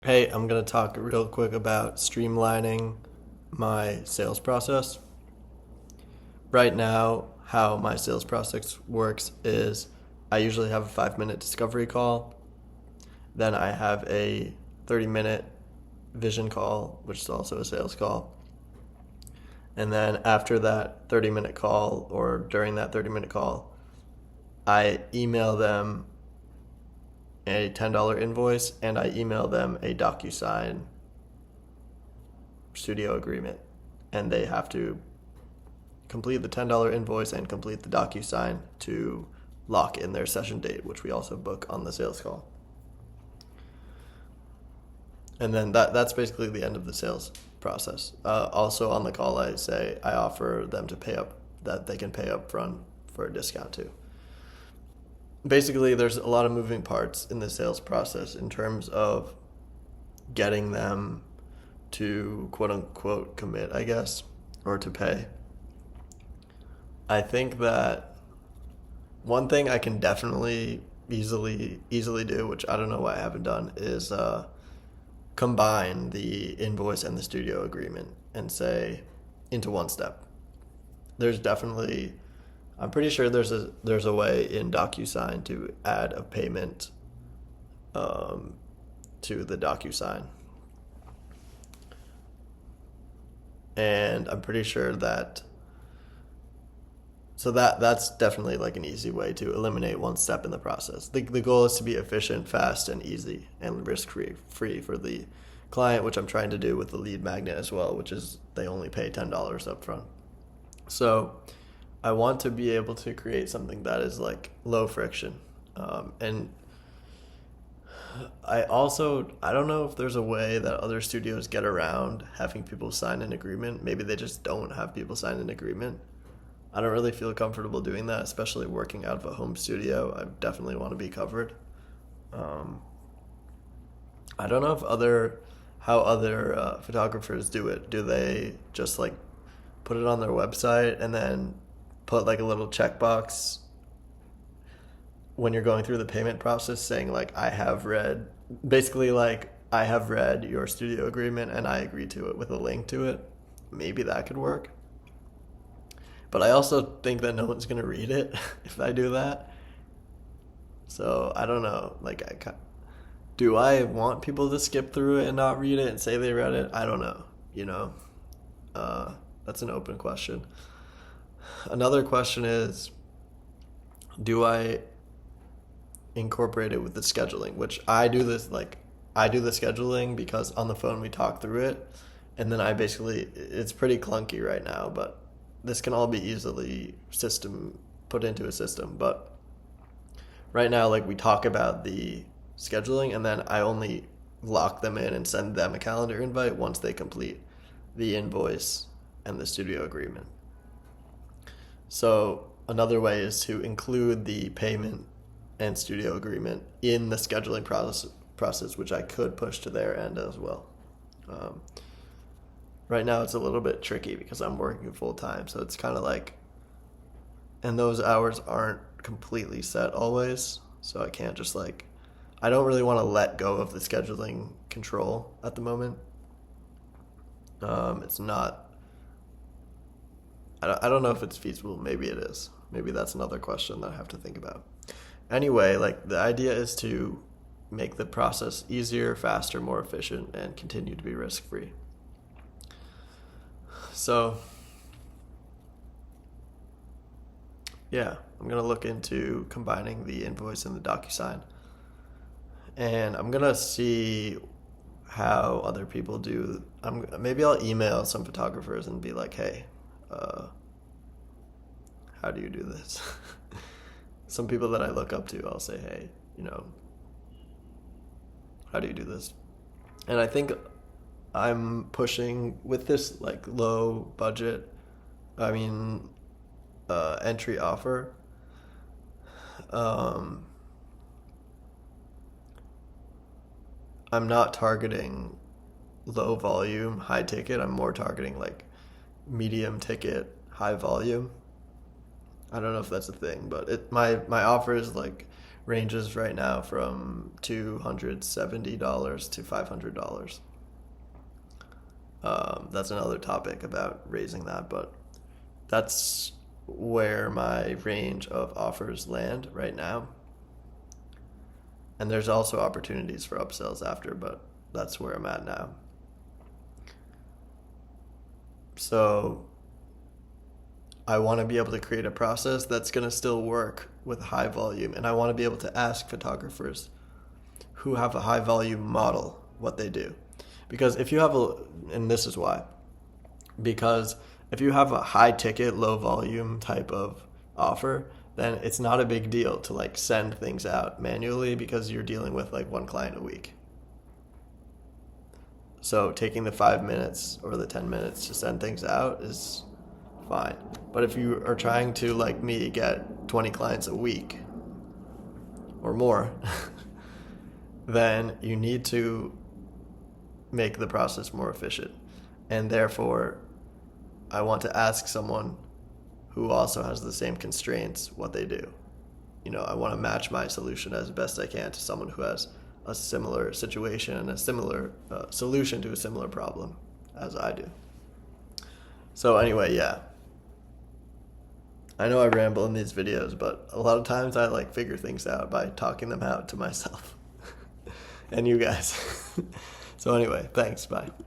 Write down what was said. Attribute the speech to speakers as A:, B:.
A: Hey, I'm going to talk real quick about streamlining my sales process. Right now, how my sales process works is I usually have a 5 minute discovery call. Then I have a 30-minute vision call, which is also a sales call. And then after that 30-minute call or during that 30-minute call, I email them a $10 invoice and I email them a DocuSign studio agreement. And they have to complete the $10 invoice and complete the DocuSign to lock in their session date, which we also book on the sales call. And then that's basically the end of the sales process. Also on the call, I offer them to pay up, that they can pay up front for a discount too. Basically, there's a lot of moving parts in the sales process in terms of getting them to quote unquote commit, I guess, or to pay. I think that one thing I can definitely easily do, which I don't know why I haven't done, is combine the invoice and the studio agreement and say into one step. I'm pretty sure there's a way in DocuSign to add a payment to the DocuSign. And I'm pretty sure that's definitely like an easy way to eliminate one step in the process. The goal is to be efficient, fast, and easy, and risk-free for the client, which I'm trying to do with the lead magnet as well, which is they only pay $10 up front. So I want to be able to create something that is like low friction. And I don't know if there's a way that other studios get around having people sign an agreement. Maybe they just don't have people sign an agreement. I don't really feel comfortable doing that, especially working out of a home studio. I definitely want to be covered. I don't know how other photographers do it. Do they just like put it on their website and then put like a little checkbox when you're going through the payment process saying like I have read your studio agreement and I agree to it with a link to it? Maybe that could work. But I also think that no one's going to read it if I do that. So I don't know. Do I want people to skip through it and not read it and say they read it? I don't know. That's an open question. Another question is, do I incorporate it with the scheduling? Which I do the scheduling because on the phone we talk through it. And then it's pretty clunky right now, but this can all be easily put into a system. But right now, like we talk about the scheduling and then I only lock them in and send them a calendar invite once they complete the invoice and the studio agreement. So another way is to include the payment and studio agreement in the scheduling process, which I could push to their end as well. Right now it's a little bit tricky because I'm working full time, so it's kind of like, and those hours aren't completely set always, so I can't just I don't really want to let go of the scheduling control at the moment. It's not, I don't know if it's feasible. Maybe it is. Maybe that's another question that I have to think about. Anyway, the idea is to make the process easier, faster, more efficient, and continue to be risk-free. So, yeah, I'm going to look into combining the invoice and the DocuSign. And I'm going to see how other people do. Maybe I'll email some photographers and be like, hey, how do you do this? Some people that I look up to, I'll say, hey, how do you do this? And I think I'm pushing with this low budget, entry offer. I'm not targeting low volume, high ticket. I'm more targeting medium ticket, high volume. I don't know if that's a thing, but my offer is ranges right now from $270 to $500. That's another topic about raising that, but that's where my range of offers land right now. And there's also opportunities for upsells after, but that's where I'm at now. So I want to be able to create a process that's going to still work with high volume. And I want to be able to ask photographers who have a high volume model what they do. Because if you have and this is why, because if you have a high ticket, low volume type of offer, then it's not a big deal to like send things out manually because you're dealing with like one client a week. So taking the 5 minutes or the 10 minutes to send things out is fine. But if you are trying to, like me, get 20 clients a week or more, then you need to make the process more efficient. And therefore, I want to ask someone who also has the same constraints what they do. I want to match my solution as best I can to someone who has a similar situation and a similar solution to a similar problem as I do. So anyway, yeah. I know I ramble in these videos, but a lot of times I like figure things out by talking them out to myself and you guys. So anyway, thanks. Bye.